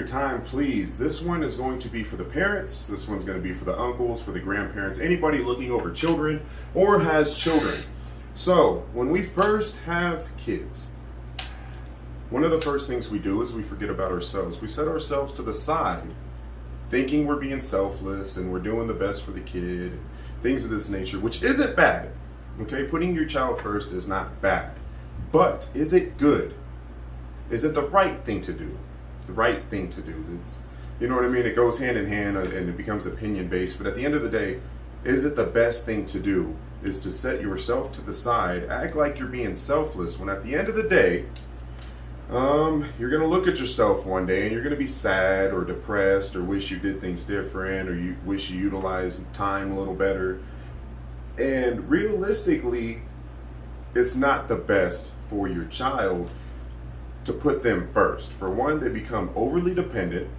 your time, please. This one is going to be for the parents. This one's going to be for the uncles, for the grandparents, anybody looking over children or has children. So when we first have kids, one of the first things we do is we forget about ourselves. We set ourselves to the side, thinking we're being selfless and we're doing the best for the kid, things of this nature, which isn't bad. Okay, putting your child first is not bad. But is it good? Is it the right thing to do? The right thing to do. It's, you know what I mean? It goes hand in hand and it becomes opinion based. But at the end of the day, is it the best thing to do? Is to set yourself to the side, act like you're being selfless, when at the end of the day, you're going to look at yourself one day and you're going to be sad or depressed or wish you did things different or you wish you utilized time a little better. And realistically, it's not the best for your child to put them first. For one, they become overly dependent.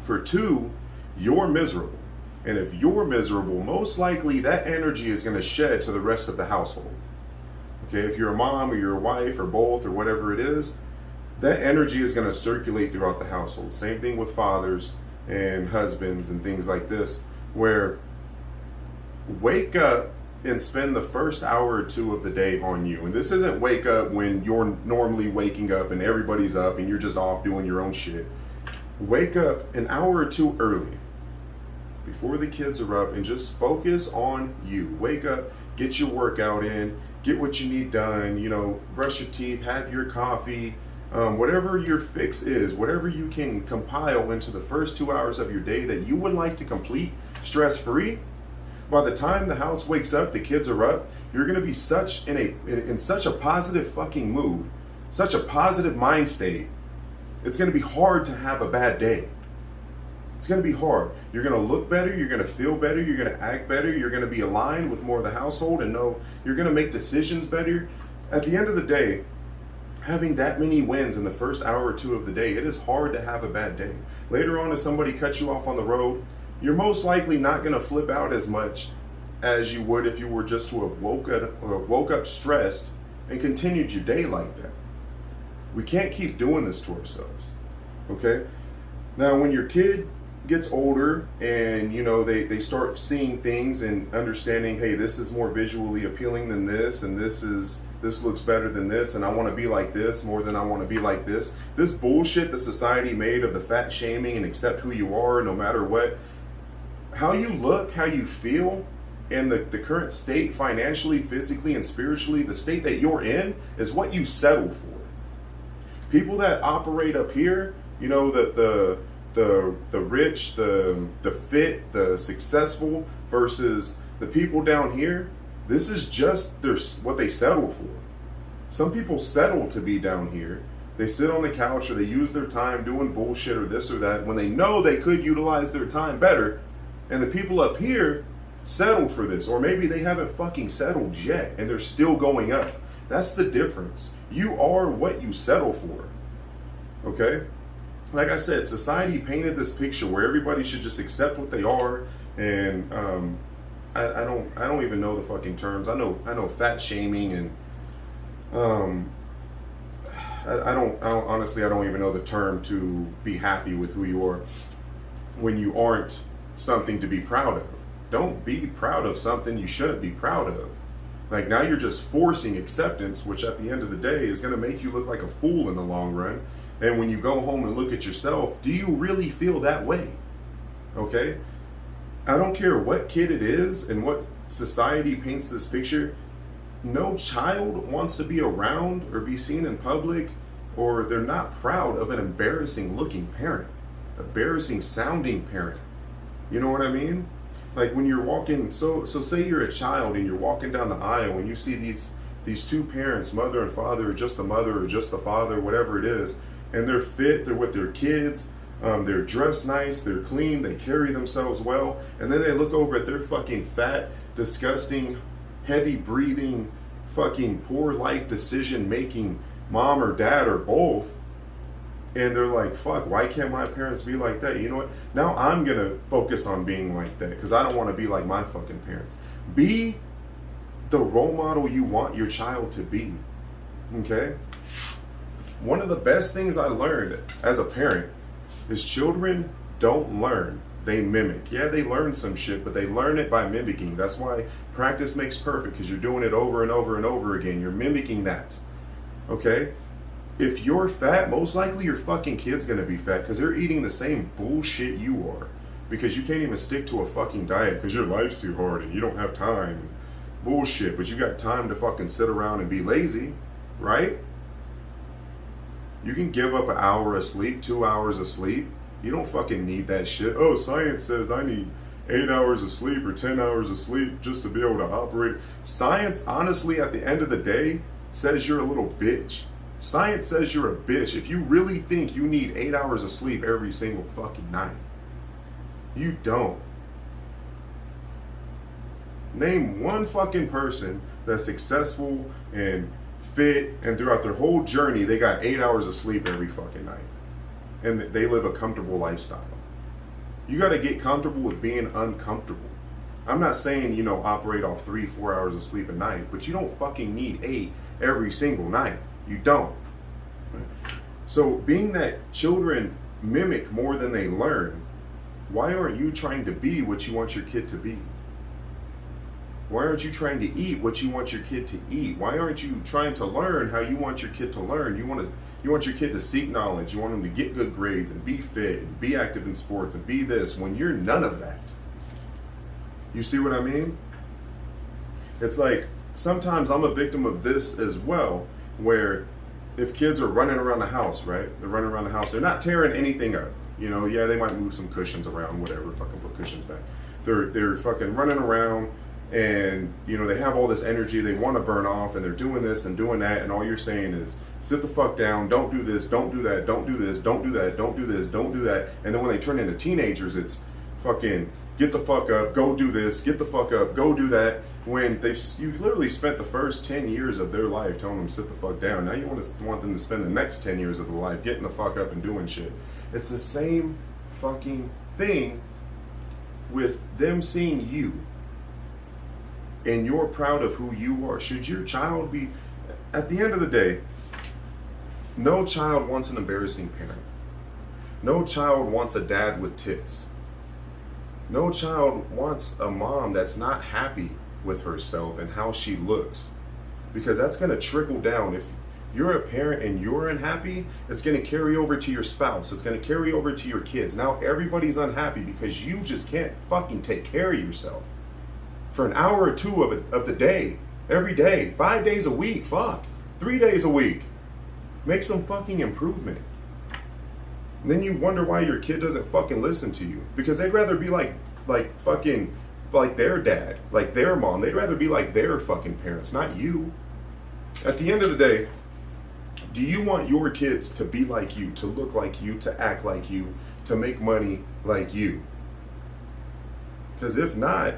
For two, you're miserable. And if you're miserable, most likely that energy is going to shed to the rest of the household. Okay, if you're a mom or you're a wife or both or whatever it is, that energy is going to circulate throughout the household. Same thing with fathers and husbands and things like this, where wake up and spend the first hour or two of the day on you. And this isn't wake up when you're normally waking up and everybody's up and you're just off doing your own shit. Wake up an hour or two early before the kids are up and just focus on you. Wake up, get your workout in, get what you need done, you know, brush your teeth, have your coffee, whatever your fix is, whatever you can compile into the first 2 hours of your day that you would like to complete stress-free. By the time the house wakes up, the kids are up, you're going to be in such a positive fucking mood, such a positive mind state. It's going to be hard to have a bad day. It's going to be hard. You're going to look better, you're going to feel better, you're going to act better, you're going to be aligned with more of the household and know you're going to make decisions better. At the end of the day, having that many wins in the first hour or two of the day, it is hard to have a bad day. Later on, if somebody cuts you off on the road, you're most likely not going to flip out as much as you would if you were just to have woke up stressed and continued your day like that. We can't keep doing this to ourselves, okay? Now, when your kid gets older and, you know, they start seeing things and understanding, hey, this is more visually appealing than this, and this looks better than this, and I want to be like this more than I want to be like this. This bullshit that society made of the fat shaming and accept who you are no matter what. How you look, how you feel, and the current state financially, physically, and spiritually, the state that you're in is what you settle for. People that operate up here, you know, the rich, the fit, the successful versus the people down here, this is just what they settle for. Some people settle to be down here. They sit on the couch or they use their time doing bullshit or this or that when they know they could utilize their time better. And the people up here settled for this, or maybe they haven't fucking settled yet and they're still going up. That's the difference. You are what you settle for. Okay? Like I said, society painted this picture where everybody should just accept what they are, and I don't even know the fucking terms. I know fat shaming and honestly I don't even know the term to be happy with who you are when you aren't something to be proud of. Don't be proud of something you shouldn't be proud of. Like, now you're just forcing acceptance, which at the end of the day is going to make you look like a fool in the long run. And when you go home and look at yourself, do you really feel that way? Okay? I don't care what kid it is and what society paints this picture. No child wants to be around or be seen in public, or they're not proud of an embarrassing looking parent, embarrassing sounding parent. You know what I mean? Like when you're walking, so say you're a child and you're walking down the aisle and you see these two parents, mother and father, or just the mother or just the father, whatever it is, and they're fit, they're with their kids, they're dressed nice, they're clean, they carry themselves well, and then they look over at their fucking fat, disgusting, heavy breathing, fucking poor life decision making mom or dad or both, and they're like, fuck, why can't my parents be like that? You know what? Now I'm going to focus on being like that because I don't want to be like my fucking parents. Be the role model you want your child to be. Okay? One of the best things I learned as a parent is children don't learn. They mimic. Yeah, they learn some shit, but they learn it by mimicking. That's why practice makes perfect, because you're doing it over and over and over again. You're mimicking that. Okay? If you're fat, most likely your fucking kid's gonna be fat because they're eating the same bullshit you are. Because you can't even stick to a fucking diet because your life's too hard and you don't have time. Bullshit, but you got time to fucking sit around and be lazy, right? You can give up an hour of sleep, 2 hours of sleep. You don't fucking need that shit. Oh, science says I need 8 hours of sleep or 10 hours of sleep just to be able to operate. Science, honestly, at the end of the day, says you're a little bitch. Science says you're a bitch if you really think you need 8 hours of sleep every single fucking night. You don't. Name one fucking person that's successful and fit and throughout their whole journey they got 8 hours of sleep every fucking night and they live a comfortable lifestyle. You got to get comfortable with being uncomfortable. I'm not saying, operate off 3-4 hours of sleep a night, but you don't fucking need 8 every single night. You don't. So being that children mimic more than they learn, why aren't you trying to be what you want your kid to be? Why aren't you trying to eat what you want your kid to eat? Why aren't you trying to learn how you want your kid to learn? You want your kid to seek knowledge. You want them to get good grades and be fit and be active in sports and be this when you're none of that. You see what I mean? It's like sometimes I'm a victim of this as well, where if kids are running around the house, right? They're running around the house. They're not tearing anything up. Yeah, they might move some cushions around, whatever, fucking put cushions back. They're fucking running around and, they have all this energy they want to burn off and they're doing this and doing that. And all you're saying is sit the fuck down. Don't do this. Don't do that. Don't do this. Don't do that. Don't do this. Don't do that. And then when they turn into teenagers, it's fucking get the fuck up, go do this, get the fuck up, go do that. When you've literally spent the first 10 years of their life telling them sit the fuck down. Now you want them to spend the next 10 years of their life getting the fuck up and doing shit. It's the same fucking thing with them seeing you. And you're proud of who you are. Should your child be, at the end of the day, no child wants an embarrassing parent. No child wants a dad with tits. No child wants a mom that's not happy with herself and how she looks, because that's going to trickle down. If you're a parent and you're unhappy, it's going to carry over to your spouse. It's going to carry over to your kids. Now everybody's unhappy because you just can't fucking take care of yourself for an hour or two of the day, every day, 5 days a week, 3 days a week. Make some fucking improvement. And then you wonder why your kid doesn't fucking listen to you, because they'd rather be like their dad, like their mom. They'd rather be like their fucking parents, not you. At the end of the day, do you want your kids to be like you, to look like you, to act like you, to make money like you? Because if not,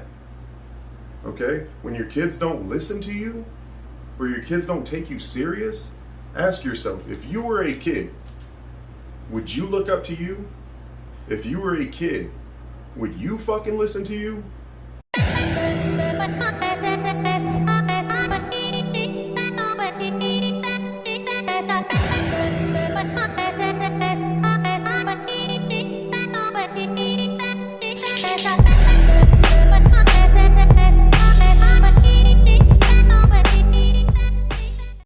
okay, when your kids don't listen to you, or your kids don't take you serious, ask yourself, if you were a kid, would you look up to you? If you were a kid, would you fucking listen to you?